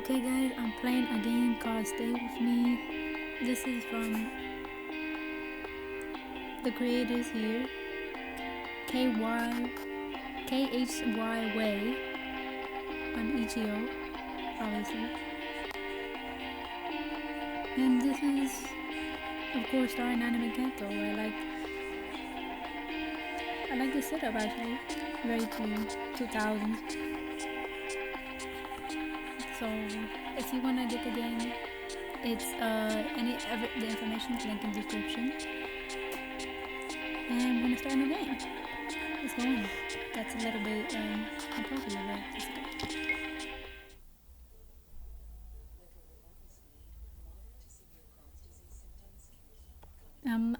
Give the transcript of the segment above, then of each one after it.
Okay guys, I'm playing a game called Stay With Me. This is from the creators here. khywae Way. I'm Ichio, obviously. And this is, of course, starring Nanami Kento. I like this setup actually. Very 2000s. So if you wanna get the game, it's the information's linked in the description. And I'm gonna start a new game. Let's go on. That's a little bit inappropriate, but let's go.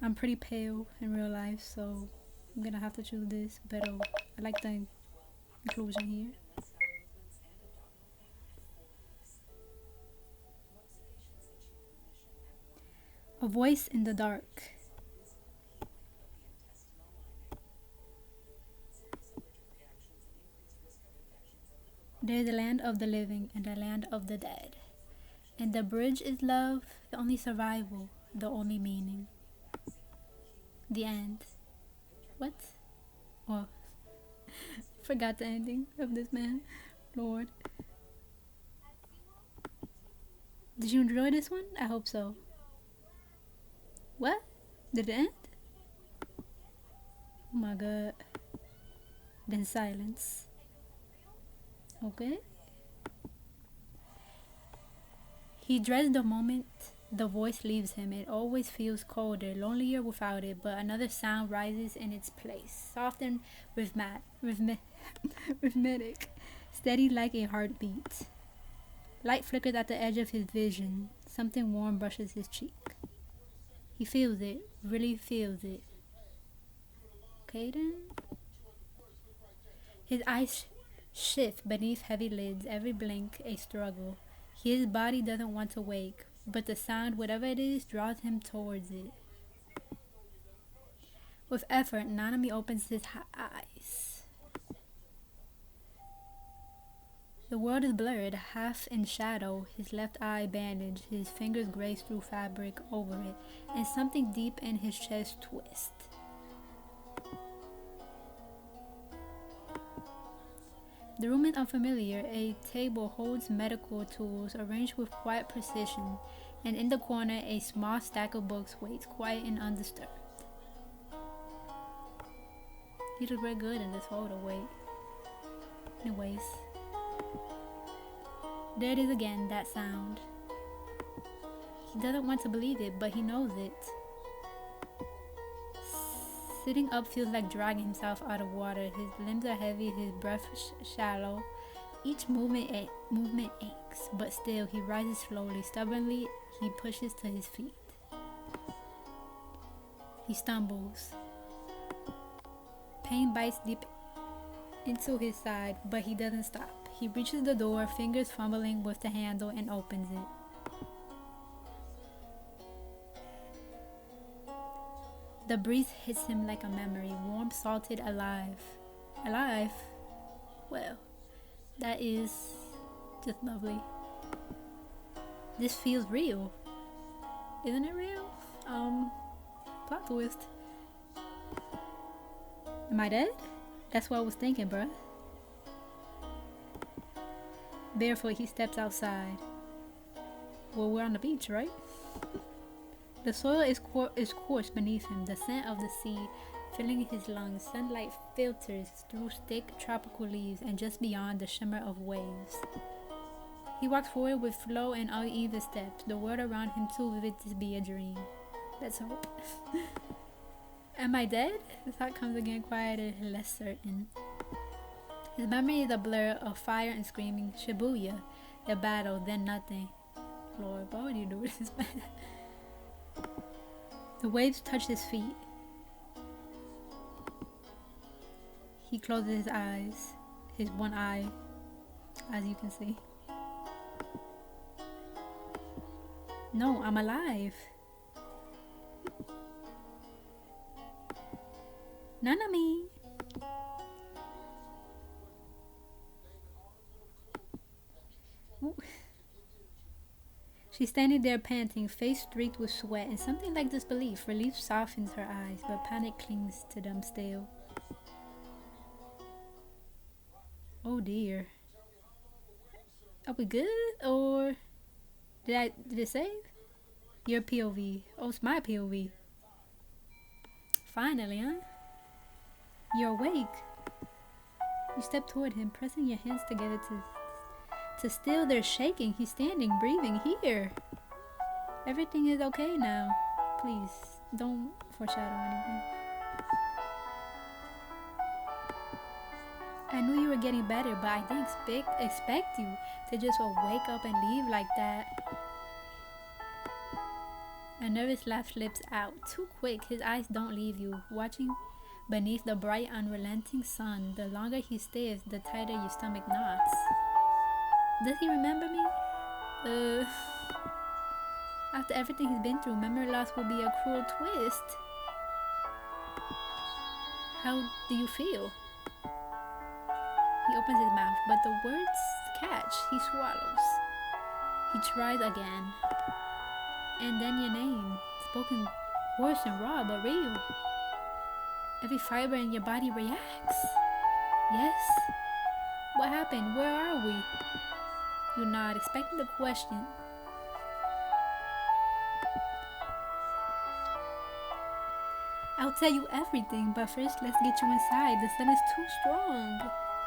I'm pretty pale in real life, so I'm gonna have to choose this. But I like the inclusion here. A voice in the dark. There is a land of the living and a land of the dead. And the bridge is love, the only survival, the only meaning. The end. What? Oh, forgot the ending of this man. Lord. Did you enjoy this one? I hope so. What? Did it end? Oh my god. Then silence. Okay. He dreads the moment the voice leaves him. It always feels colder, lonelier without it, but another sound rises in its place, soft and rhythmic, steady like a heartbeat. Light flickers at the edge of his vision. Something warm brushes his cheek. He feels it, really feels it. Okay then. His eyes shift beneath heavy lids, every blink a struggle. His body doesn't want to wake, but the sound, whatever it is, draws him towards it. With effort, Nanami opens his eyes. The world is blurred, half in shadow, his left eye bandaged, his fingers graze through fabric over it, and something deep in his chest twists. The room is unfamiliar. A table holds medical tools arranged with quiet precision, and in the corner a small stack of books waits, quiet and undisturbed. He looked very good in this photo, wait. Anyways. There it is again, that sound. He doesn't want to believe it, but he knows it. Sitting up feels like dragging himself out of water. His limbs are heavy, his breath shallow. Each movement aches, but still he rises slowly. Stubbornly, he pushes to his feet. He stumbles. Pain bites deep into his side, but he doesn't stop. He reaches the door, fingers fumbling with the handle, and opens it. The breeze hits him like a memory, warm, salted, alive. Alive? Well, that is just lovely. This feels real. Isn't it real? Plot twist. Am I dead? That's what I was thinking, bruh. Barefoot, he steps outside. Well, we're on the beach, right? The soil is coarse beneath him, the scent of the sea filling his lungs. Sunlight filters through thick tropical leaves, and just beyond, the shimmer of waves. He walks forward with slow and uneven steps, the world around him too vivid to be a dream. Let's hope. Am I dead? The thought comes again, quieter, less certain. His memory is a blur of fire and screaming. Shibuya, the battle, then nothing. Lord, why would you do this, man? The waves touch his feet. He closes his eyes, his one eye, as you can see. No, I'm alive. Nanami. Ooh. She's standing there panting, face streaked with sweat, and something like disbelief. Relief softens her eyes, but panic clings to them still. Oh dear. Are we good? Or did it save? Your POV. Oh, it's my POV. Finally, huh? You're awake. You step toward him, pressing your hands together to still their shaking. He's standing, breathing. Here. Everything is okay now. Please, don't foreshadow anything. I knew you were getting better, but I didn't expect you to just wake up and leave like that. A nervous laugh slips out. Too quick, his eyes don't leave you. Watching beneath the bright, unrelenting sun, the longer he stares, the tighter your stomach knots. Does he remember me? After everything he's been through, memory loss will be a cruel twist. How do you feel? He opens his mouth, but the words catch. He swallows. He tries again. And then your name, spoken hoarse and raw, but real. Every fiber in your body reacts. Yes? What happened? Where are we? You nod, expecting the question. I'll tell you everything, but first let's get you inside. The sun is too strong.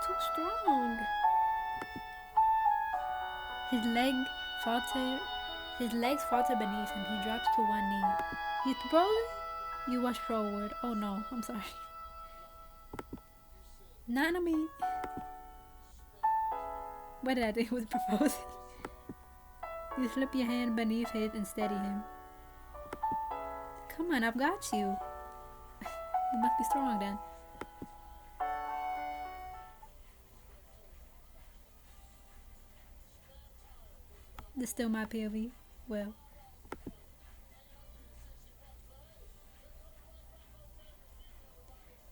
Too strong. His legs falter beneath him. He drops to one knee. He's proposing? You rush forward. Oh no, I'm sorry. Nanami. What did I do with proposing? You slip your hand beneath his and steady him. Come on, I've got you. You must be strong then. This is still my POV. Well.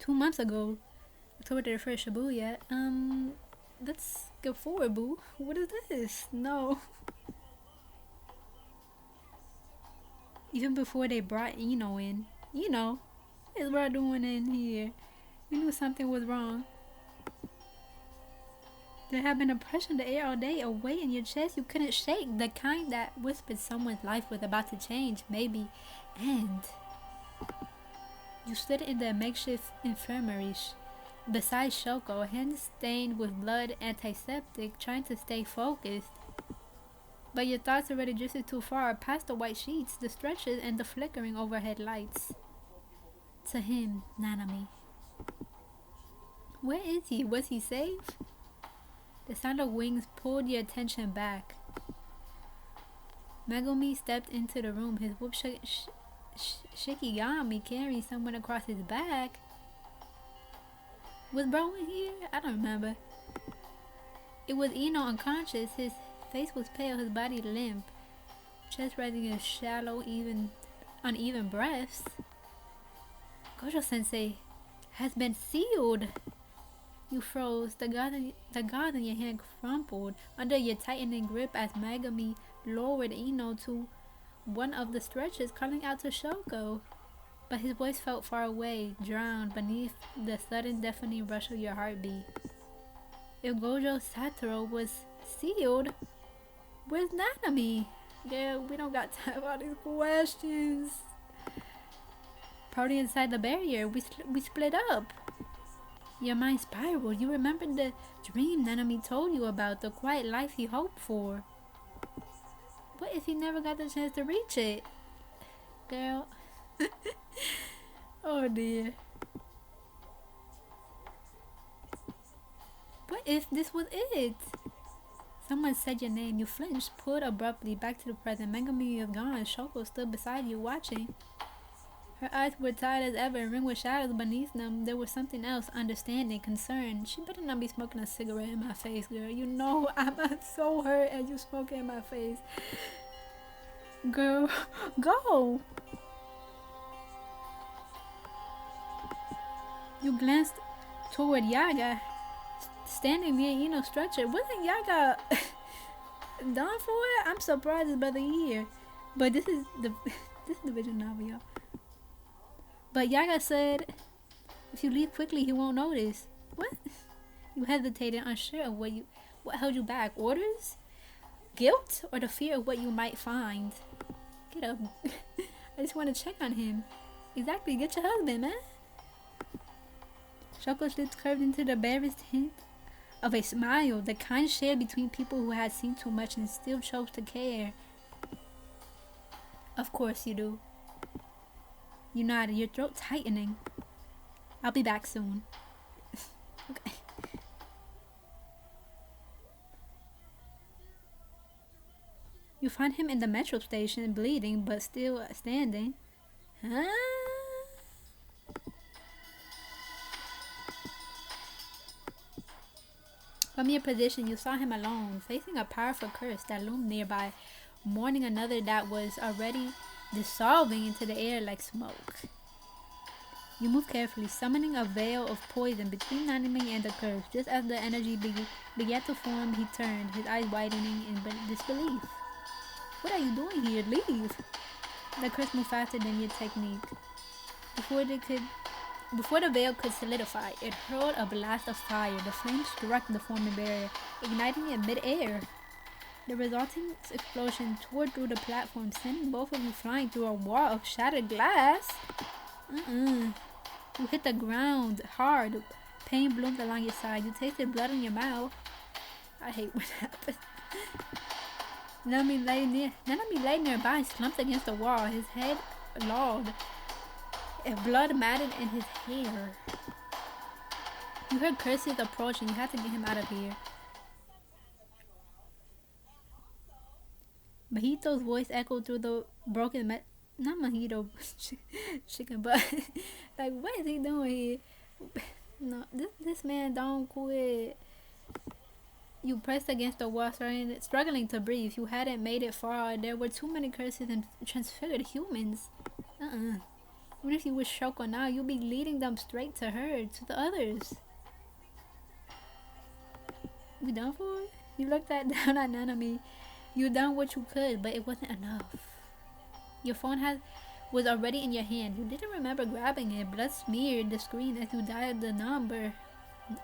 Two months ago, October 31st, Shibuya. Let's go forward, boo. What is this? No. Even before they brought Ino in. Ino? What is we're doing in here? We knew something was wrong. There had been a pressure in the air all day, a weight in your chest you couldn't shake, the kind that whispered someone's life was about to change, maybe end. You stood in the makeshift infirmary beside Shoko, hands stained with blood, antiseptic, trying to stay focused. But your thoughts already drifted too far, past the white sheets, the stretchers, and the flickering overhead lights. To him, Nanami. Where is he? Was he safe? The sound of wings pulled your attention back. Megumi stepped into the room, his whoop Shikigami carrying someone across his back. Was bro in here? I don't remember. It was Ino unconscious. His face was pale, his body limp, chest rising in shallow, uneven breaths. Gojo-sensei has been sealed. You froze. The gauze in your hand crumpled under your tightening grip as Megumi lowered Ino to one of the stretchers, calling out to Shoko. But his voice felt far away, drowned beneath the sudden deafening rush of your heartbeat. If Gojo Satoru was sealed, where's Nanami? Yeah, we don't got time for all these questions. Party inside the barrier. We split up. Your mind spiraled. You remembered the dream Nanami told you about, the quiet life he hoped for. What if he never got the chance to reach it? Girl. Oh dear. What if this was it? Someone said your name. You flinched, pulled abruptly back to the present. Megumi was gone. Shoko stood beside you, watching. Her eyes were tired as ever and ringed with shadows beneath them. There was something else, understanding, concern. She better not be smoking a cigarette in my face, girl. You know I'm so hurt as you smoking in my face. Girl, go! You glanced toward Yaga, standing near Ino's stretcher. Wasn't Yaga... Done for it? I'm surprised his brother here. But this is the this is the visual novel, y'all. But Yaga said, if you leave quickly, he won't notice. What? You hesitated, unsure of what held you back. Orders? Guilt? Or the fear of what you might find? Get up. I just want to check on him. Exactly, get your husband, man. Shoko's lips curved into the barest hint of a smile, the kind shared between people who had seen too much and still chose to care. Of course you do. You nodded, your throat tightening. I'll be back soon. Okay. You find him in the metro station, bleeding but still standing. Huh? From your position, you saw him alone, facing a powerful curse that loomed nearby, mourning another that was already dissolving into the air like smoke. You moved carefully, summoning a veil of poison between Nanami and the curse. Just as the energy began to form, he turned, his eyes widening in disbelief. What are you doing here? Leave! The curse moved faster than your technique. Before the veil could solidify, it hurled a blast of fire. The flames struck the forming barrier, igniting it mid-air. The resulting explosion tore through the platform, sending both of you flying through a wall of shattered glass. You hit the ground hard. Pain bloomed along your side. You tasted blood in your mouth. I hate when that happens. Nanami lay nearby, slumped against the wall, his head lolled, and blood matted in his hair. You heard curses approach and you had to get him out of here. Mojito's voice echoed through the broken not mojito, chicken butt. Like, what is he doing here? No, this man don't quit. You pressed against the wall, struggling to breathe. You hadn't made it far. There were too many curses and transfigured humans. Even if you was Shoko now, you'd be leading them straight to her, to the others. We done for it? You looked down at Nanami. You done what you could, but it wasn't enough. Your phone was already in your hand. You didn't remember grabbing it. Blood smeared the screen as you dialed the number.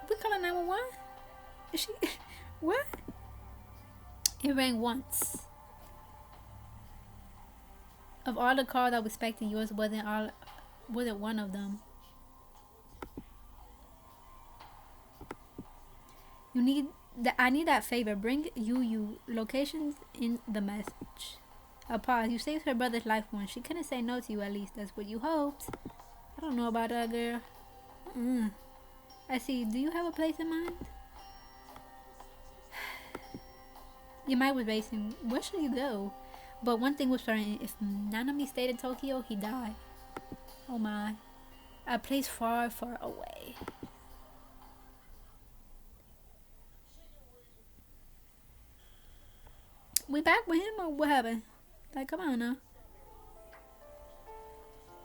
We calling 911? Is she... What? It rang once. Of all the calls I was expecting, yours wasn't one of them. I need that favor. Bring you locations in the message. A pause. You saved her brother's life once. She couldn't say no to you, at least. That's what you hoped. I don't know about that girl. I see. Do you have a place in mind? Your mind was racing. Where should you go? But one thing was certain. If Nanami stayed in Tokyo, he died. Oh my. A place far, far away. We back with him or what happened? Like, come on now.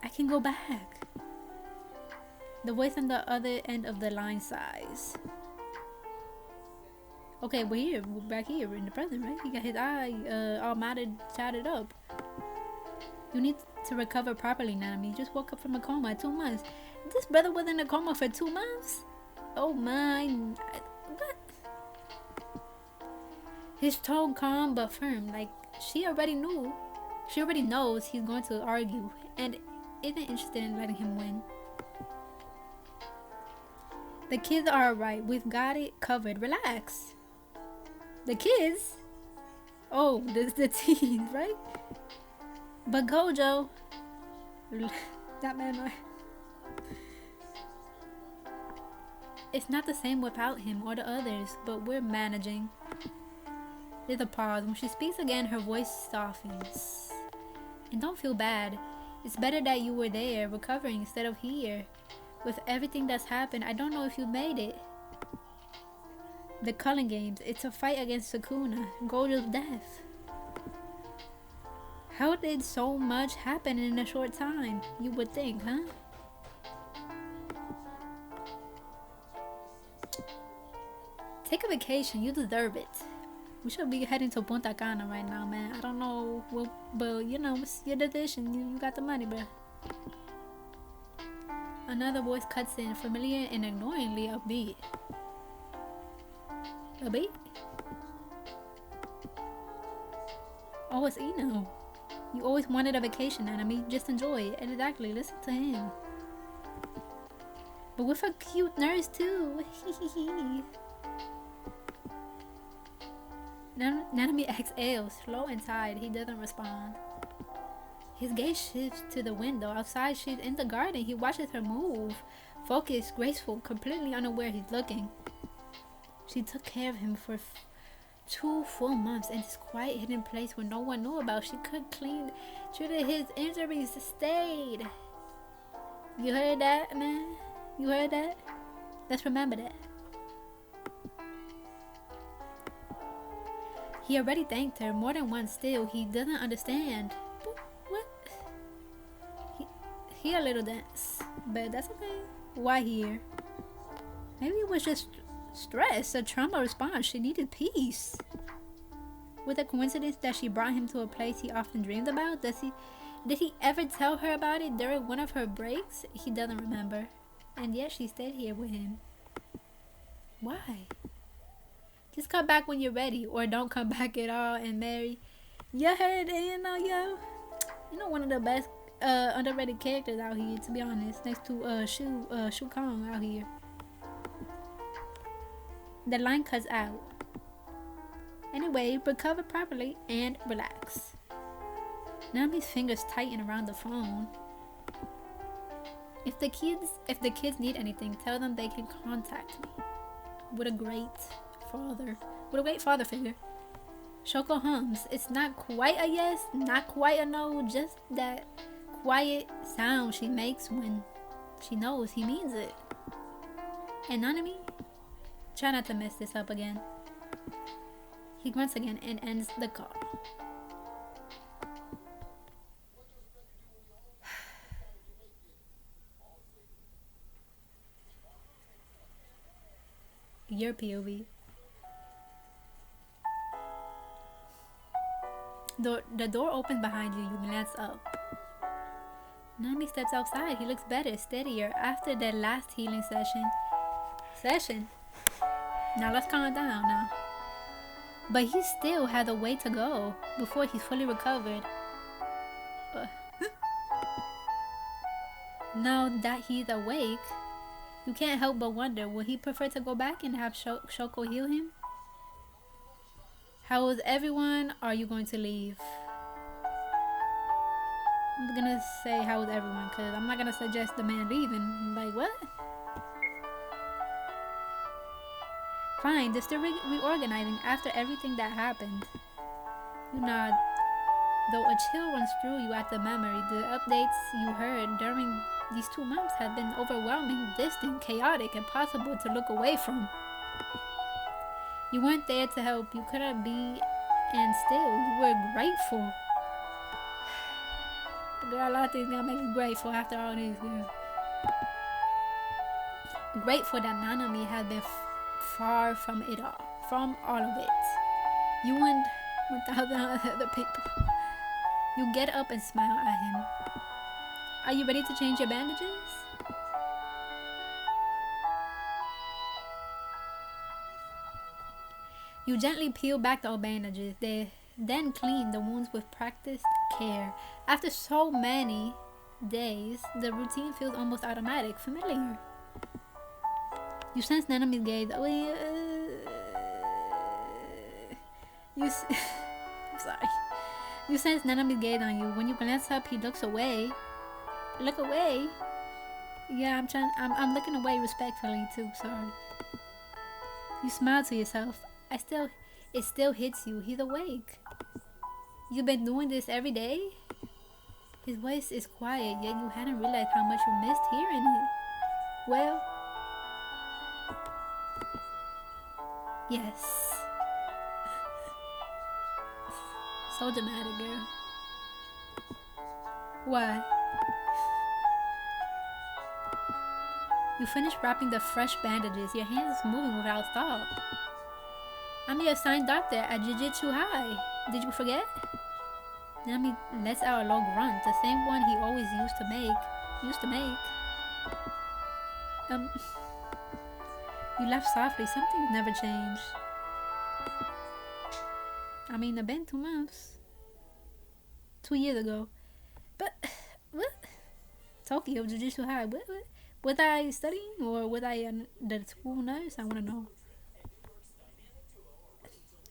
I can go back. The voice on the other end of the line sighs. Okay, we're here. We're back here in the present, right? He got his eye all matted, tatted up. You need to recover properly, Nanami. You just woke up from a coma 2 months. This brother was in a coma for 2 months? Oh my. What? His tone calm but firm. Like, she already knew. She already knows he's going to argue and isn't interested in letting him win. The kids are alright. We've got it covered. Relax. The kids? Oh, the teens, right? But Gojo, that man, it's not the same without him or the others, but we're managing. There's a pause. When she speaks again, her voice softens. And don't feel bad. It's better that you were there, recovering instead of here. With everything that's happened, I don't know if you made it. The Culling Games, it's a fight against Sukuna, Gojo's death. How did so much happen in a short time? You would think, huh? Take a vacation, you deserve it. We should be heading to Punta Cana right now, man. I don't know, but you know, it's your decision. You got the money, bro. Another voice cuts in, familiar and annoyingly upbeat. Upbeat? Oh, it's Eno. You always wanted a vacation, Nanami. Just enjoy it. Exactly, listen to him. But with a cute nurse, too. Nanami exhales, slow and tired. He doesn't respond. His gaze shifts to the window. Outside, she's in the garden. He watches her move. Focused, graceful, completely unaware he's looking. She took care of him for 2 full months in this quiet, hidden place where no one knew about. She cooked, cleaned, treated his injuries, stayed. You heard that, man? You heard that? Let's remember that. He already thanked her more than once. Still, he doesn't understand. What? He a little dense, but that's okay. Why here? Maybe it was just stress, a trauma response. She needed peace. With a coincidence that she brought him to a place he often dreamed about? Did he ever tell her about it during one of her breaks? He doesn't remember. And yet she stayed here with him. Why? Just come back when you're ready, or don't come back at all and marry. You heard, you know, one of the best underrated characters out here, to be honest, next to Shu Kong out here. The line cuts out. Anyway, recover properly and relax. Nami's fingers tighten around the phone. If the kids need anything, tell them they can contact me. What a great father figure. Shoko hums. It's not quite a yes, not quite a no, just that quiet sound she makes when she knows he means it. And Nanami, try not to mess this up again. He grunts again and ends the call. Your POV. The door opens behind you. You glance up. Nami steps outside. He looks better, steadier after that last healing session. Now let's calm down now. But he still had a way to go before he's fully recovered. Now that he's awake, you can't help but wonder, would he prefer to go back and have Shoko heal him? How is everyone? Are you going to leave? I'm gonna say how is everyone, because I'm not gonna suggest the man leaving. Like, what? Fine, they're still reorganizing after everything that happened. You nod. Though a chill runs through you at the memory, the updates you heard during these 2 months have been overwhelming, distant, chaotic, impossible to look away from. You weren't there to help, you couldn't be, and still, you were grateful. Girl, a lot of things gonna make you grateful after all these years. Grateful that Nanami had been far from it all, from all of it. You and 1,000 other people. You get up and smile at him. Are you ready to change your bandages? You gently peel back the old bandages. They then clean the wounds with practiced care. After so many days, the routine feels almost automatic, familiar. You sense Nanami's gaze. I'm sorry. You sense Nanami's gaze on you. When you glance up, he looks away. Look away? Yeah, I'm looking away respectfully too, sorry. You smile to yourself. It still hits you. He's awake. You've been doing this every day? His voice is quiet, yet you hadn't realized how much you missed hearing it. Well, yes. So dramatic, girl. Why? You finish wrapping the fresh bandages. Your hands moving without thought. I'm your assigned doctor at Jujutsu High. Did you forget? Nanami lets out a low grunt, the same one he always used to make. Um, you laugh softly. Something's never changed. I mean, it's been 2 months. 2 years ago. But, what? Tokyo, Jujutsu High. What? Was I studying or was I the school nurse? I want to know.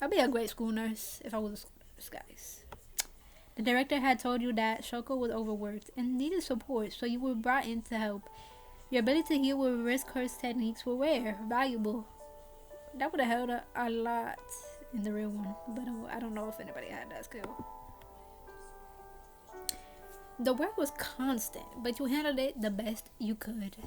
I'd be a great school nurse if I was a school nurse, guys. The director had told you that Shoko was overworked and needed support, so you were brought in to help. Your ability to heal with reverse curse techniques were rare, valuable. That would have helped a lot in the real one, but I don't know if anybody had that skill. The work was constant, but you handled it the best you could.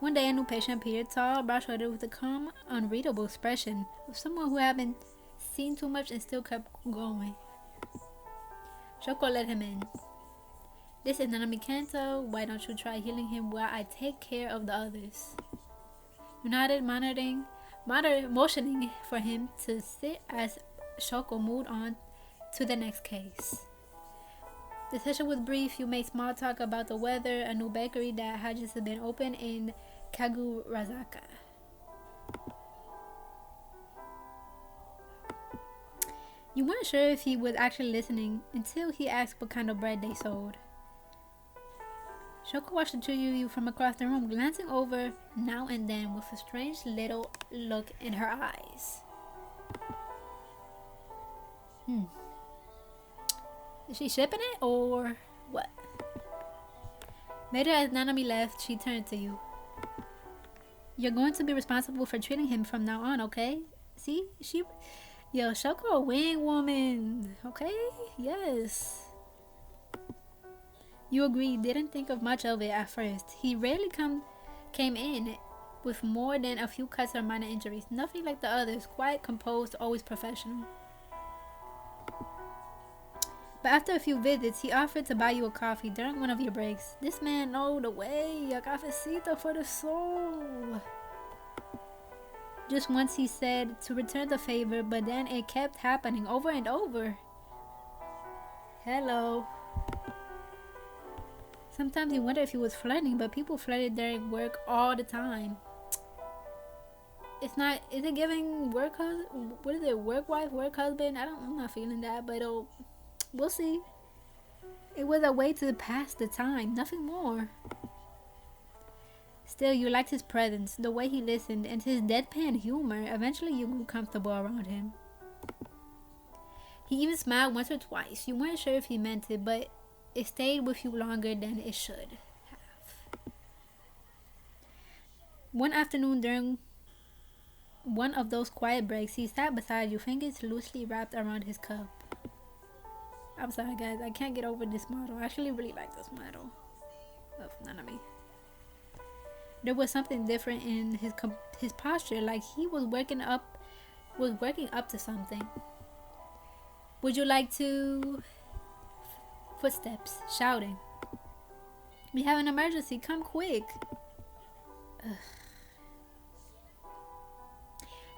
One day, a new patient appeared, tall, broad-shouldered, with a calm, unreadable expression of someone who hadn't seen too much and still kept going. Shoko let him in. This is Nanami Kento. Why don't you try healing him while I take care of the others? You nodded, motioning for him to sit as Shoko moved on to the next case. The session was brief. You made small talk about the weather, a new bakery that had just been opened in Kagurazaka. You weren't sure if he was actually listening until he asked what kind of bread they sold. Shoko watched the two of you from across the room, glancing over now and then with a strange little look in her eyes. Is she shipping it or what? Later, as Nanami left, she turned to you. You're going to be responsible for treating him from now on, okay? See? Yo, Shoko a wing woman, okay? Yes. You agreed, didn't think of much of it at first. He rarely came in with more than a few cuts or minor injuries. Nothing like the others, quiet, composed, always professional. But after a few visits, he offered to buy you a coffee during one of your breaks. This man know the way. A cafecito for the soul. Just once he said to return the favor, but then it kept happening over and over. Hello. Sometimes you wonder if he was flirting, but people flirted during work all the time. It's not, is it giving work husband? What is it, work wife, work husband? I'm not feeling that, but we'll see. It was a way to pass the time, nothing more. Still, you liked his presence, the way he listened, and his deadpan humor. Eventually, you grew comfortable around him. He even smiled once or twice. You weren't sure if he meant it, but it stayed with you longer than it should have. One afternoon during one of those quiet breaks, he sat beside you, fingers loosely wrapped around his cup. I'm sorry, guys. I can't get over this model. I actually really like this model of Nanami. There was something different in his posture, like he was working up to something. Would you like to? Footsteps, shouting. We have an emergency. Come quick. Ugh.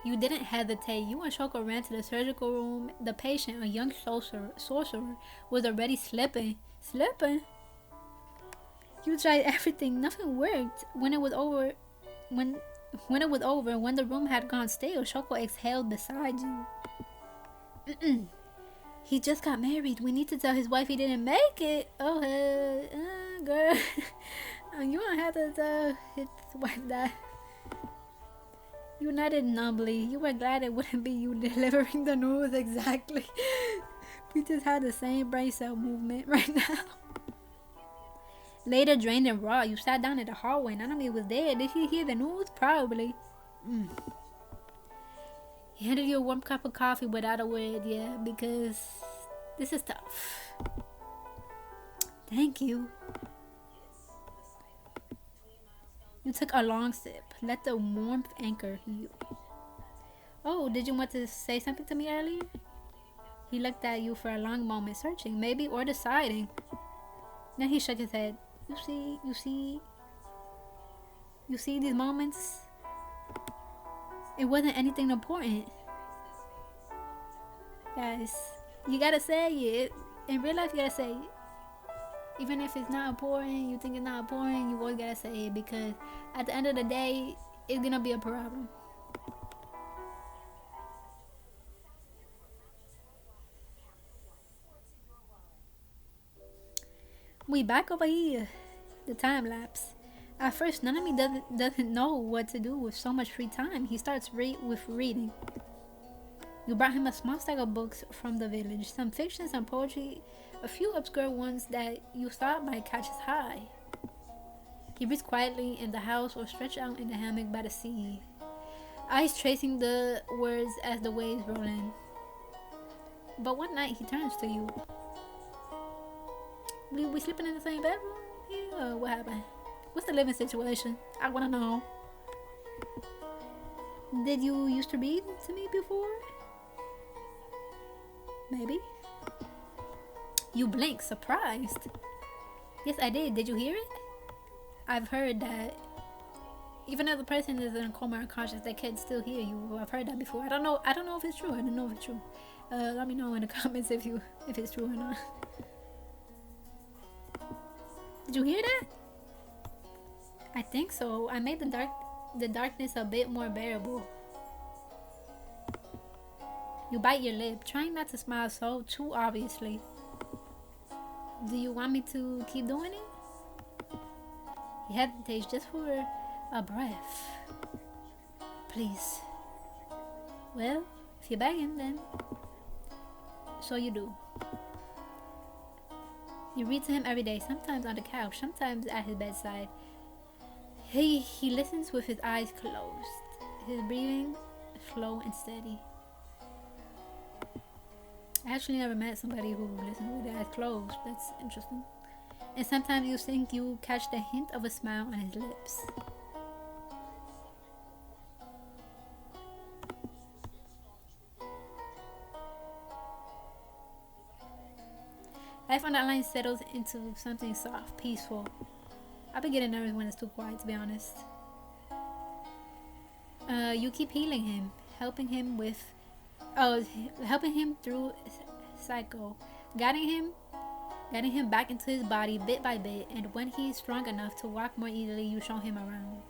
You didn't hesitate. You and Shoko ran to the surgical room. The patient, a young sorcerer, was already slipping. You tried everything. Nothing worked. When the room had gone stale, Shoko exhaled beside you. He just got married. We need to tell his wife he didn't make it. Oh, girl. You don't have to tell his wife that. You nodded numbly. You were glad it wouldn't be you delivering the news exactly. We just had the same brain cell movement right now. Later, drained and raw, you sat down in the hallway. Nanami was there. Did he hear the news? Probably. He handed you a warm cup of coffee without a word, yeah, because this is tough. Thank you. You took a long sip. Let the warmth anchor you. Oh, did you want to say something to me earlier? He looked at you for a long moment, searching, maybe, or deciding. Then he shook his head. You see these moments? It wasn't anything important. Guys, you gotta say it. In real life, you gotta say it. Even if it's not important, you think it's not important, you always gotta say it, because at the end of the day, it's gonna be a problem. We back over here. The time lapse. At first, Nanami doesn't know what to do with so much free time. He starts with reading. You brought him a small stack of books from the village, some fiction, some poetry, a few obscure ones that you thought might catch his eye. He reads quietly in the house or stretched out in the hammock by the sea, eyes tracing the words as the waves roll in. But one night he turns to you. We sleeping in the same bedroom? Yeah, what happened? What's the living situation? I wanna know. Did you used to read to me before? Maybe. You blink, surprised. Yes, I did. Did you hear it? I've heard that even if the person is in a coma or unconscious, they can still hear you. I've heard that before. I don't know if it's true. I don't know if it's true. Let me know in the comments if it's true or not. Did you hear that? I think so. I made the darkness a bit more bearable. You bite your lip, trying not to smile so too obviously. Do you want me to keep doing it? He hesitates just for a breath. Please. Well, if you're begging, then so you do. You read to him every day, sometimes on the couch, sometimes at his bedside. He listens with his eyes closed, his breathing slow and steady. I actually never met somebody who listens with their eyes closed. That's interesting. And sometimes you think you catch the hint of a smile on his lips. Life on that line settles into something soft, peaceful. I've been getting nervous when it's too quiet, to be honest. You keep healing him, helping him through cycle, guiding him back into his body bit by bit, and when he's strong enough to walk more easily, you show him around.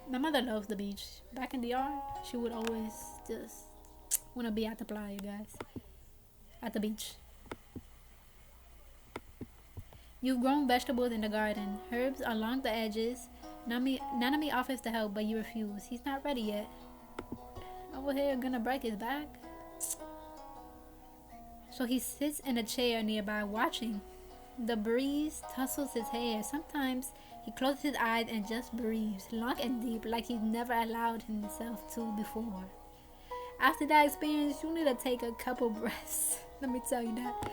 My mother loves the beach. Back in the yard, she would always just want to be at the playa, guys. At the beach. You've grown vegetables in the garden, herbs along the edges. Nanami offers to help, but you refuse. He's not ready yet. Over here, gonna break his back. So he sits in a chair nearby, watching. The breeze tussles his hair. Sometimes he closes his eyes and just breathes, long and deep, like he's never allowed himself to before. After that experience, you need to take a couple breaths. Let me tell you that.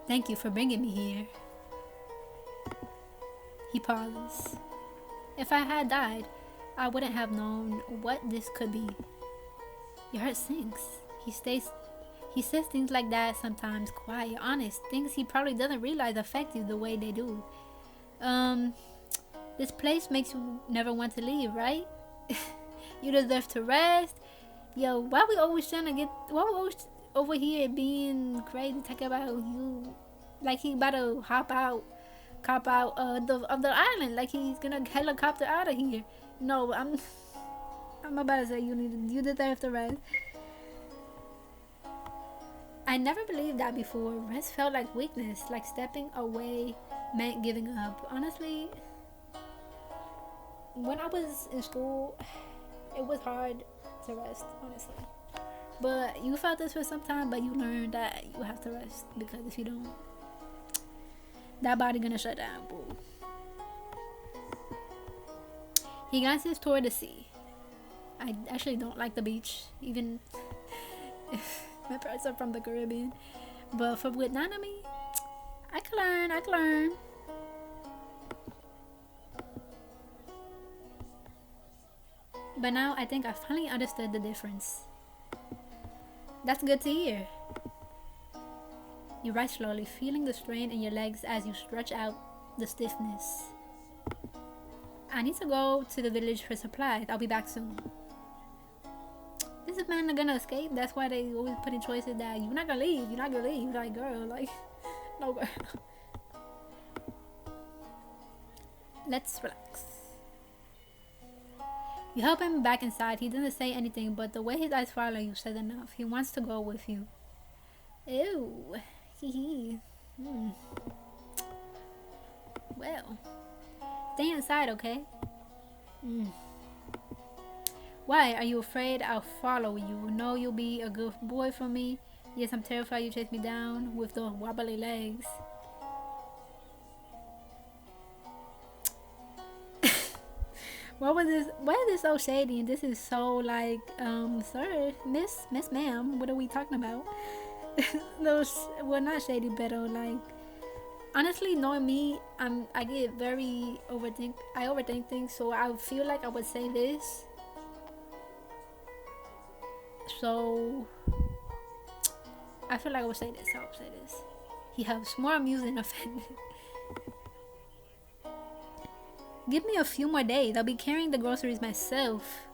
Thank you for bringing me here. He pauses. If I had died, I wouldn't have known what this could be. Your heart sinks. He says things like that sometimes, quiet, honest, things he probably doesn't realize affect you the way they do. This place makes you never want to leave, right? You deserve to rest. Yo, why we always over here being crazy, talking about you like he about to cop out of the island, like he's gonna helicopter out of here. No, I'm about to say you deserve to rest. I never believed that before. Rest felt like weakness, like stepping away meant giving up. Honestly, when I was in school, it was hard to rest, honestly. But you felt this for some time, but you learned that you have to rest, because if you don't, that body gonna shut down, boo. He glances toward the sea. I actually don't like the beach, even if my parents are from the Caribbean. But with Nanami, I can learn. But now I think I finally understood the difference. That's good to hear. You rise slowly, feeling the strain in your legs as you stretch out the stiffness. I need to go to the village for supplies. I'll be back soon. This is man gonna escape. That's why they always put in choices that you're not gonna leave. You're not gonna leave. Like, girl, like, no, girl. Let's relax. You help him back inside. He doesn't say anything, but the way his eyes follow you says enough. He wants to go with you. Ew. Hee. Well, stay inside, okay? Why? Are you afraid I'll follow you? No, you'll be a good boy for me. Yes, I'm terrified you chase me down with those wobbly legs. Why is this so shady? And this is so like, sir, miss ma'am, what are we talking about? Those, well, not shady, but like, honestly, knowing me, I get very I overthink things, so I feel like I would say this. So I feel like I would say this. I would say this. He helps. More amused than offended. Give me a few more days. I'll be carrying the groceries myself.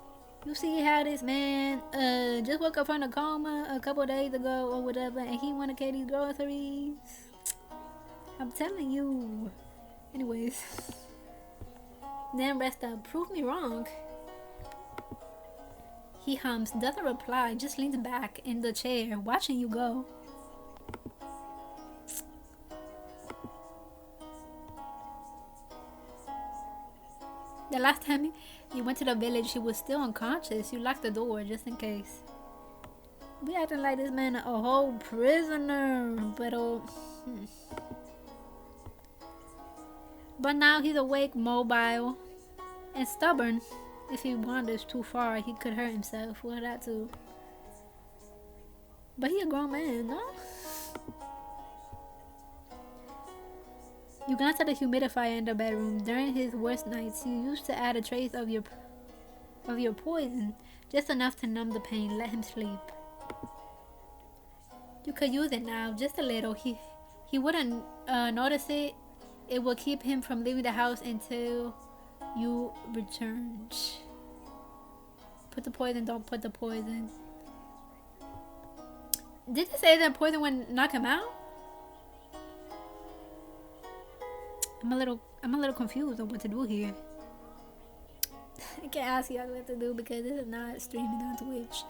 You see how this man just woke up from a coma a couple days ago or whatever, and he wanna carry these groceries. I'm telling you. Anyways. Then rest up. Prove me wrong. He hums, doesn't reply, just leans back in the chair, watching you go. The last time you went to the village, he was still unconscious. You locked the door just in case. We acting like this man a whole prisoner, but now he's awake, mobile, and stubborn. If he wanders too far, he could hurt himself. Well, that too. But he a grown man, no? You glance at the humidifier in the bedroom. During his worst nights, you used to add a trace of your poison, just enough to numb the pain, let him sleep. You could use it now, just a little. He wouldn't notice it. It will keep him from leaving the house until you returned. Put the poison, don't put the poison. Did it say that poison would knock him out? I'm a little confused on what to do here. I can't ask you what to do because this is not streaming on Twitch.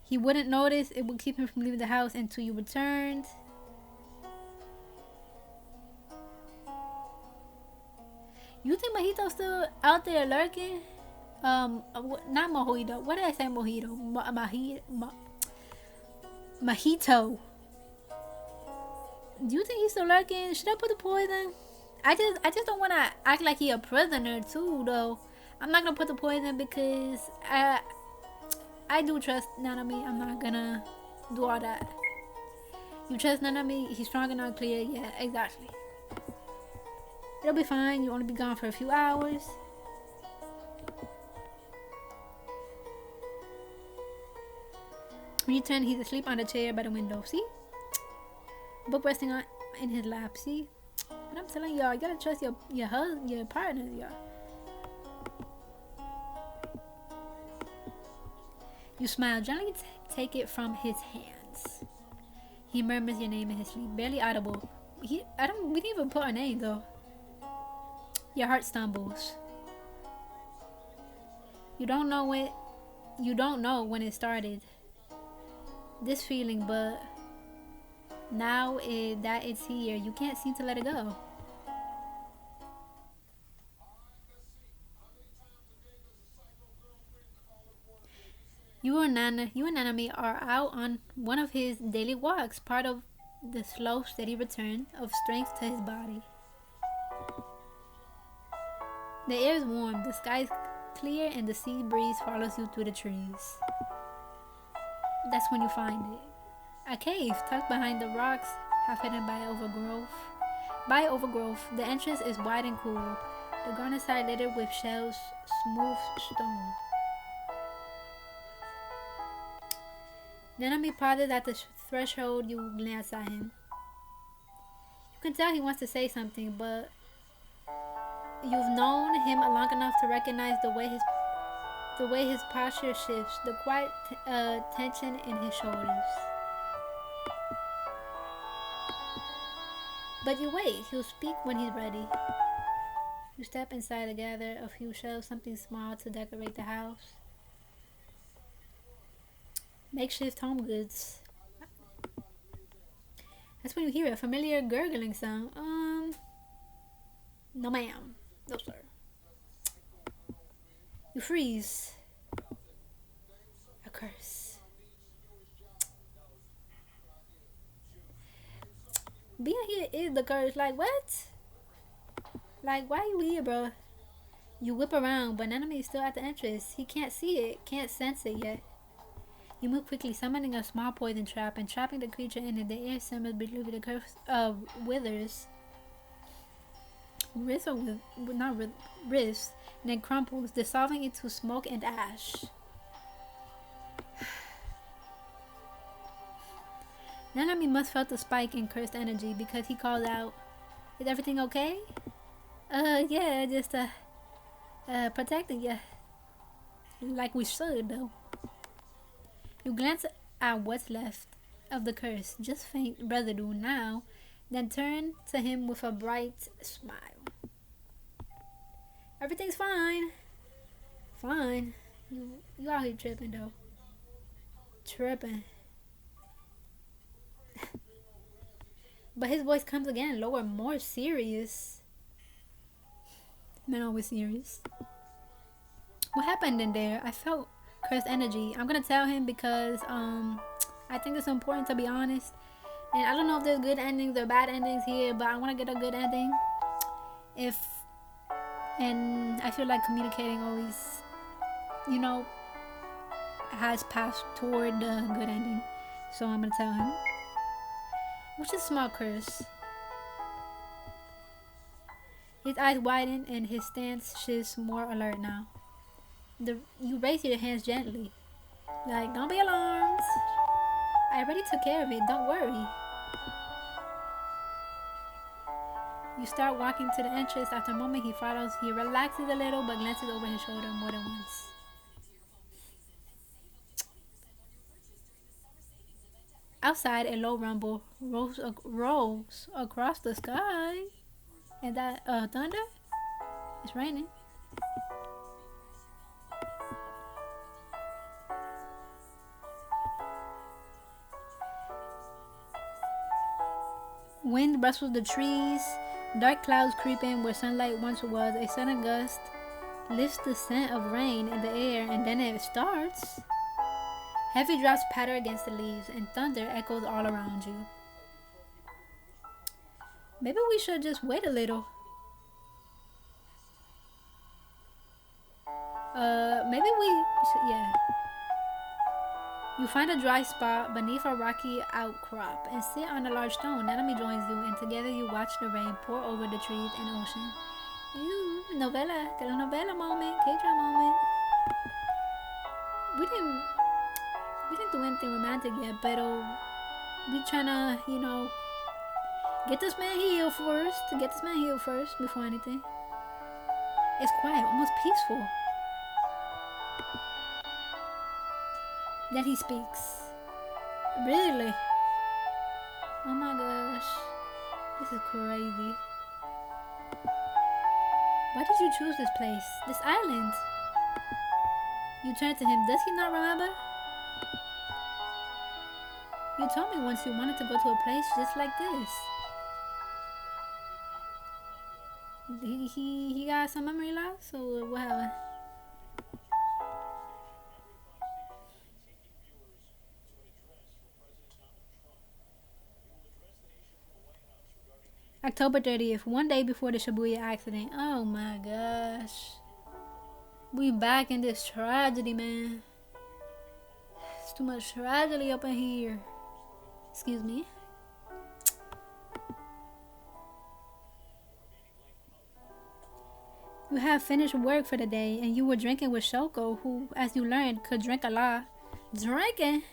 He wouldn't notice. It would keep him from leaving the house until you returned. You think Mojito's still out there lurking? Not Mojito. What did I say? Mojito. Mojito. Do you think he's still lurking? Should I put the poison? I just don't want to act like he a prisoner too, though. I'm not gonna put the poison because I do trust Nanami. I'm not gonna do all that. You trust Nanami? He's strong and unclear. Yeah, exactly. It'll be fine. You'll only be gone for a few hours. When you turn, he's asleep on the chair by the window. See? Book resting in his lap. See? But I'm telling y'all, you gotta trust your husband, your partners, y'all. You smile, gently take it from his hands. He murmurs your name in his sleep, barely audible. We didn't even put our name though. Your heart stumbles. You don't know when it started. This feeling, but now that it's here, you can't seem to let it go. You and Nanami are out on one of his daily walks, part of the slow, steady return of strength to his body. The air is warm, the sky is clear, and the sea breeze follows you through the trees. That's when you find it. A cave tucked behind the rocks, half hidden by overgrowth. The entrance is wide and cool. The garden side littered with shells, smooth stone. Nanami pauses at the threshold. You glance at him. You can tell he wants to say something, but you've known him long enough to recognize the way his posture shifts, the quiet tension in his shoulders. But you wait, he'll speak when he's ready. You step inside to gather a few shelves, something small to decorate the house. Makeshift home goods. That's when you hear a familiar gurgling sound. No ma'am. No sir. You freeze. A curse. Being here is the curse. Like, what? Like, why you here, bro? You whip around, but Nanami is still at the entrance. He can't see it, can't sense it yet. You move quickly, summoning a small poison trap and trapping the creature in it. The air simmers below the curse withers. Wrist or not wrist, and then crumples, dissolving into smoke and ash. Nanami must felt the spike in cursed energy because he called out, "Is everything okay?" Yeah, just protecting you. Like we should, though. You glance at what's left of the curse, just faint residue now, then turn to him with a bright smile. Everything's fine. Fine. You out here tripping, though. Tripping. But his voice comes again, lower, more serious. Men always serious. What happened in there? I felt cursed energy. I'm gonna tell him because I think it's important to be honest. And I don't know if there's good endings or bad endings here, but I want to get a good ending. And I feel like communicating always, has passed toward the good ending. So I'm gonna tell him. Which is a small curse. His eyes widen and his stance shifts more alert now. You raise your hands gently. Like, don't be alarmed. I already took care of it, don't worry. You start walking to the entrance. After a moment he follows. He relaxes a little but glances over his shoulder more than once. Outside, a low rumble rolls across the sky. And that thunder? It's raining. Wind rustles the trees. Dark clouds creep in where sunlight once was. A sudden gust lifts the scent of rain in the air, and then it starts. Heavy drops patter against the leaves, and thunder echoes all around you. Maybe we should just wait a little. Yeah. You find a dry spot beneath a rocky outcrop and sit on a large stone. Nanami joins you, and together you watch the rain pour over the trees and ocean. Novela, telenovela moment, K-drama moment. We didn't do anything romantic yet, but we tryna, get this man healed first before anything. It's quiet, almost peaceful. Then he speaks. Really? Oh my gosh. This is crazy. Why did you choose this place? This island? You turn to him. Does he not remember? You told me once you wanted to go to a place just like this. He got some memory loss, or what happened? October 30th, one day before the Shibuya accident. Oh my gosh. We back in this tragedy, man. It's too much tragedy up in here. Excuse me. You have finished work for the day, and you were drinking with Shoko, who, as you learned, could drink a lot. Drinking?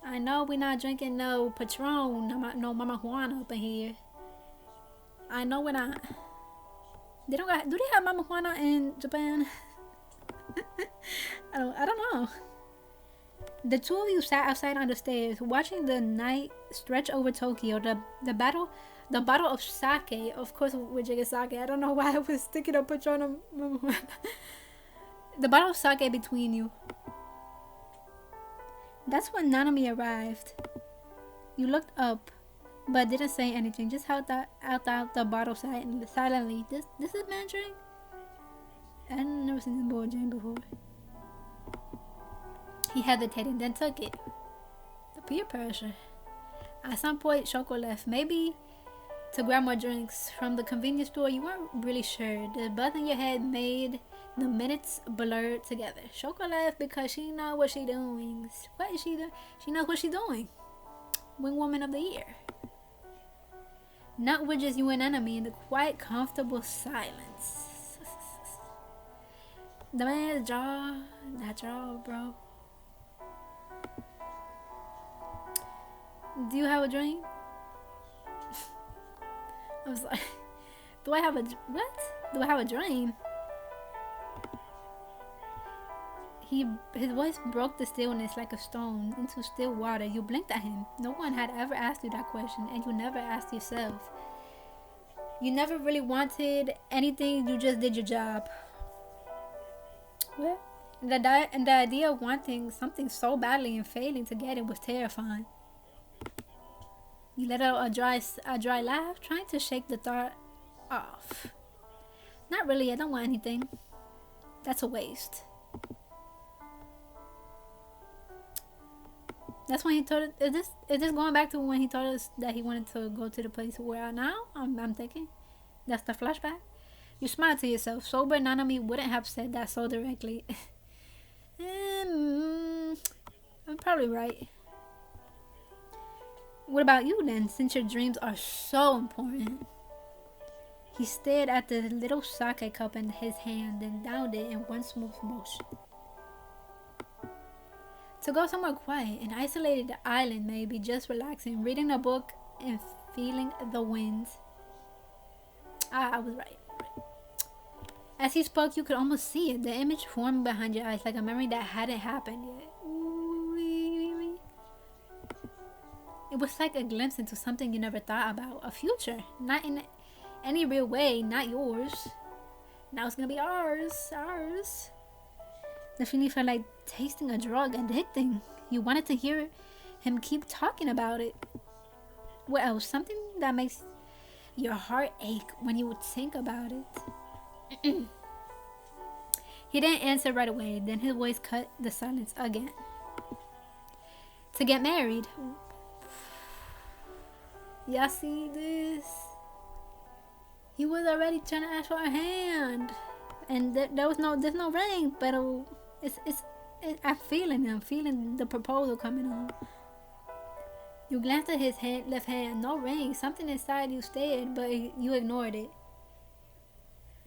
I know we're not drinking no Patron, no Mama Juana up in here. I know when they don't got, do they have marijuana in Japan? I don't know. The two of you sat outside on the stairs, watching the night stretch over Tokyo. The bottle of sake, of course, with sake. I don't know why I was sticking up Patron. The bottle of sake between you. That's when Nanami arrived. You looked up, but didn't say anything. Just held out the bottle silently. This is man drink? I've never seen this boy drink before. He hesitated, then took it. The peer pressure. At some point, Shoko left. Maybe to grab more drinks from the convenience store. You weren't really sure. The buzz in your head made the minutes blur together. Shoko left because she knows what she doing. What is she doing? She knows what she's doing. Wing Woman of the Year. Not with just you and Nanami in the quiet, comfortable silence. The man's jaw. That jaw, bro. Do you have a dream? I was like, do I have a what? Do I have a dream? His voice broke the stillness like a stone into still water. You blinked at him. No one had ever asked you that question, and you never asked yourself. You never really wanted anything. You just did your job. What? And the idea of wanting something so badly and failing to get it was terrifying. You let out a dry laugh, trying to shake the thought off. Not really, I don't want anything. That's a waste. That's when he told us, is this going back to when he told us that he wanted to go to the place where now? I'm thinking. That's the flashback. You smiled to yourself. Sober Nanami wouldn't have said that so directly. I'm probably right. What about you then, since your dreams are so important? He stared at the little sake cup in his hand, then downed it in one smooth motion. To go somewhere quiet, an isolated island maybe, just relaxing, reading a book and feeling the wind. I was right. As he spoke, you could almost see it, the image formed behind your eyes like a memory that hadn't happened yet. It was like a glimpse into something you never thought about. A future. Not in any real way. Not yours. Now it's gonna be ours. Ours. The feeling felt like tasting a drug. Addicting. You wanted to hear him keep talking about it. What else? Something that makes your heart ache when you would think about it. He didn't answer right away. Then his voice cut the silence again. To get married. Y'all see this? He was already trying to ask for a hand, and there's no ring, but I'm feeling the proposal coming on. You glanced at his left hand, no ring. Something inside you stared, but you ignored it.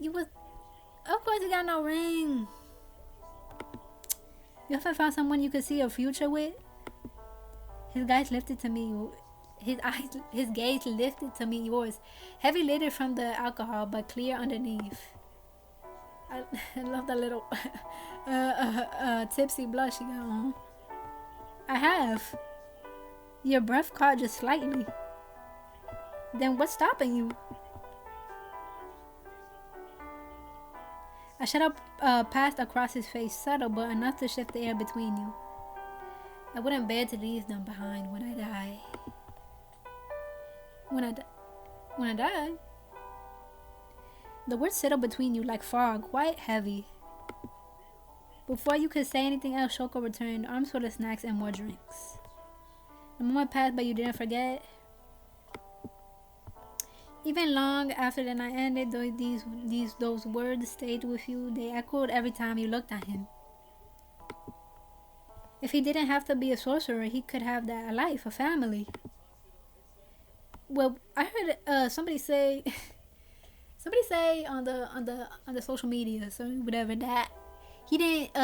Of course, you got no ring. You ever found someone you could see a future with? His gaze lifted to me. His gaze lifted to me yours, heavy lidded from the alcohol, but clear underneath. I love that little tipsy blush you got on. I have. Your breath caught just slightly. Then what's stopping you? A shadow passed across his face, subtle but enough to shift the air between you. I wouldn't bear to leave them behind when I die. When I die? The words settled between you like fog, quite heavy. Before you could say anything else, Shoko returned, arms full of snacks and more drinks. The moment passed, but you didn't forget. Even long after the night ended, those words stayed with you. They echoed every time you looked at him. If he didn't have to be a sorcerer, he could have a life, a family. Well, I heard somebody say on the social media, so whatever, that he didn't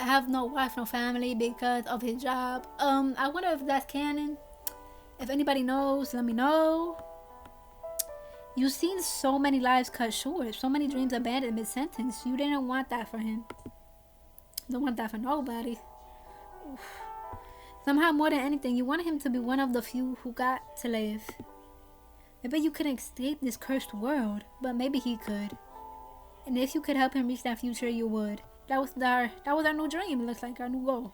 have no wife, no family because of his job. I wonder if that's canon. If anybody knows, let me know. You've seen so many lives cut short, so many dreams abandoned mid-sentence. You didn't want that for him. Don't want that for nobody. Oof. Somehow, more than anything, you wanted him to be one of the few who got to live. Maybe you couldn't escape this cursed world, but maybe he could. And if you could help him reach that future, you would. That was our new dream. It looks like our new goal.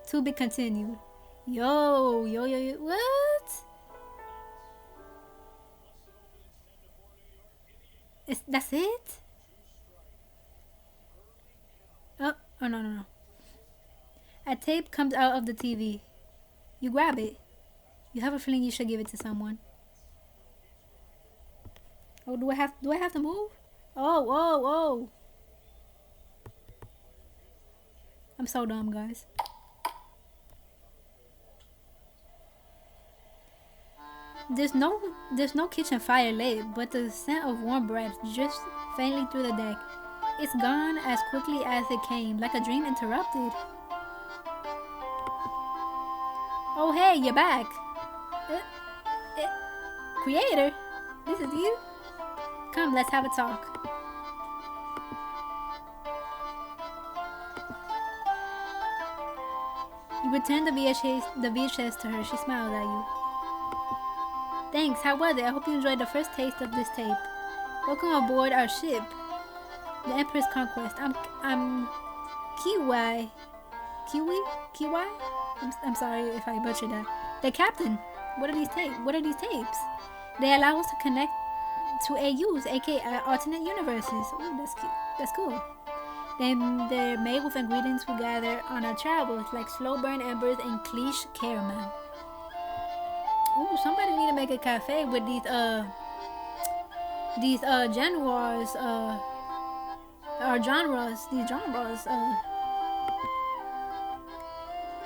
To be continued. Yo. What? That's it? Oh, no. A tape comes out of the TV. You grab it. You have a feeling you should give it to someone. Oh, do I have to move? Oh. I'm so dumb, guys. There's no kitchen fire lit, but the scent of warm breath drifts faintly through the deck. It's gone as quickly as it came, like a dream interrupted. Oh hey, you're back. Creator, this is you? Come, let's have a talk. You return the VHS to her. She smiled at you. Thanks, how was it? I hope you enjoyed the first taste of this tape. Welcome aboard our ship, the Emperor's Conquest. I'm khywae. Khywae? I'm sorry if I butchered that. The captain. What are these tapes? They allow us to connect to AUs, aka alternate universes. Ooh, that's cute. That's cool. They're made with ingredients we gather on our travels, like slow burn embers and cliche caramel. Ooh, somebody need to make a cafe with these genres, these genres.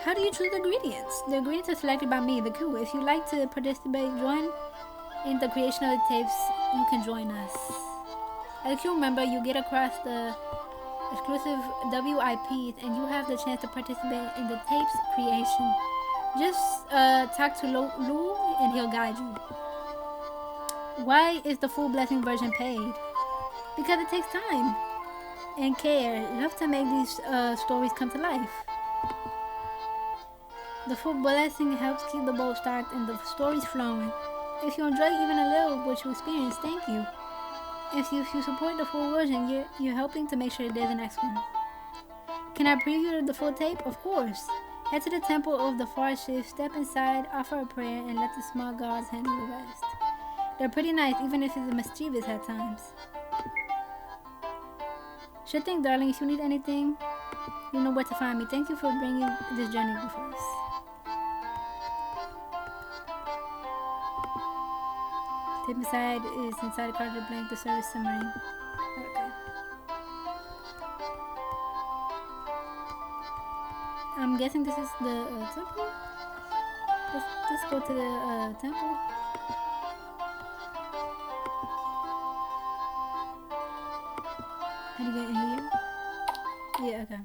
How do you choose the ingredients? The ingredients are selected by me, the crew. If you'd like to participate, join in the creation of the tapes, you can join us. As a crew member, you get across the exclusive WIPs and you have the chance to participate in the tapes creation. Just talk to Lou and he'll guide you. Why is the full blessing version paid? Because it takes time and care. Love to make these stories come to life. The full blessing helps keep the boat stocked and the stories flowing. If you enjoy even a little of what you experience, thank you. If you support the full version, you're helping to make sure there's the next one. Can I preview the full tape? Of course. Head to the temple of the far shift, step inside, offer a prayer, and let the small gods handle the rest. They're pretty nice, even if it's mischievous at times. Sure thing, darling. If you need anything, you know where to find me. Thank you for bringing this journey with us. Tape inside is inside a cardboard blank, the service summary. Okay. I'm guessing this is the temple. Let's go to the temple. How do you get in here? Yeah, okay.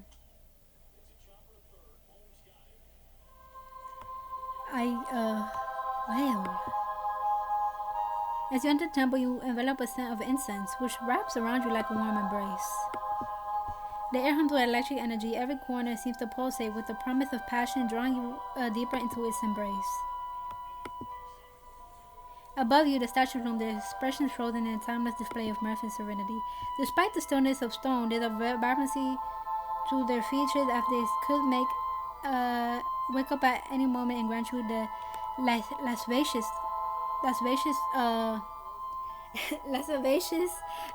Well. As you enter the temple, you envelop a scent of incense, which wraps around you like a warm embrace. The air hums with electric energy. Every corner seems to pulsate with the promise of passion, drawing you deeper into its embrace. Above you, the statue room, their expressions frozen in a timeless display of mirth and serenity. Despite the stillness of stone, there's a vibrancy to their features as they could wake up at any moment and grant you the lascivious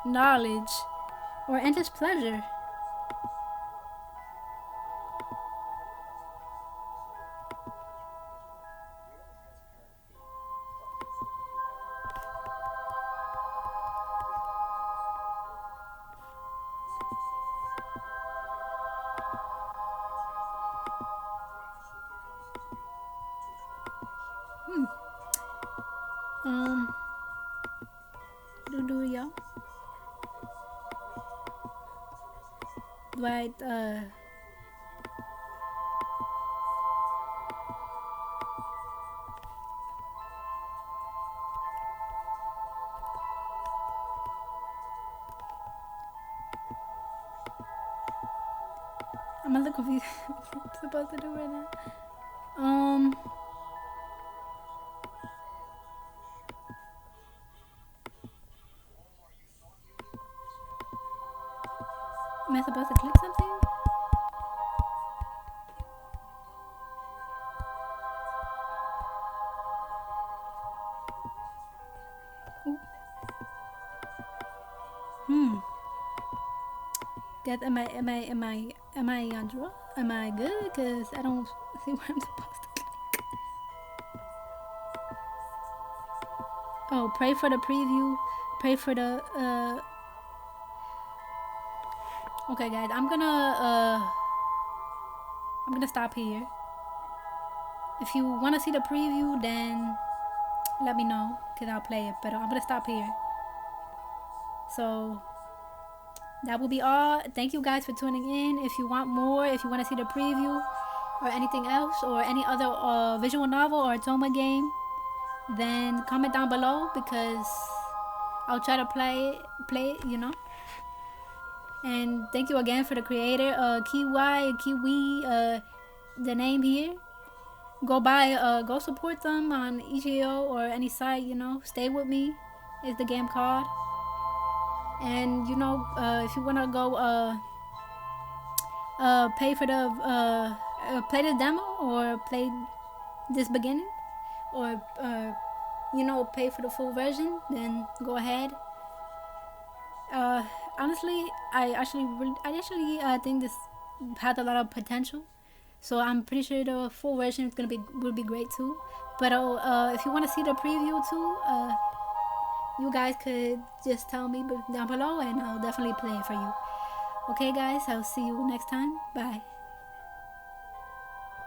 knowledge or endless pleasure. Y'all. Do I I'm a little confused. What I'm supposed to do right now. Am I supposed to click something? Ooh. Guys, am I on draw? Am I good? Cause I don't see where I'm supposed to click. Oh, pray for the preview. Pray for the Okay, guys, I'm gonna stop here. If you wanna see the preview, then let me know, cause I'll play it. But I'm gonna stop here. So that will be all. Thank you guys for tuning in. If you want more, if you want to see the preview or anything else, or any other visual novel or Otome game, then comment down below, because I'll try to play it, you know. And thank you again for the creator, khywae, the name here. Go support them on EGO or any site, you know. Stay with me is the game called. And you know, if you wanna go pay for the play this demo, or play this beginning, or you know, pay for the full version, then go ahead. Honestly, I actually think this had a lot of potential, so I'm pretty sure the full version is will be great too. But if you want to see the preview too, you guys could just tell me down below, and I'll definitely play it for you. Okay, guys, I'll see you next time. Bye.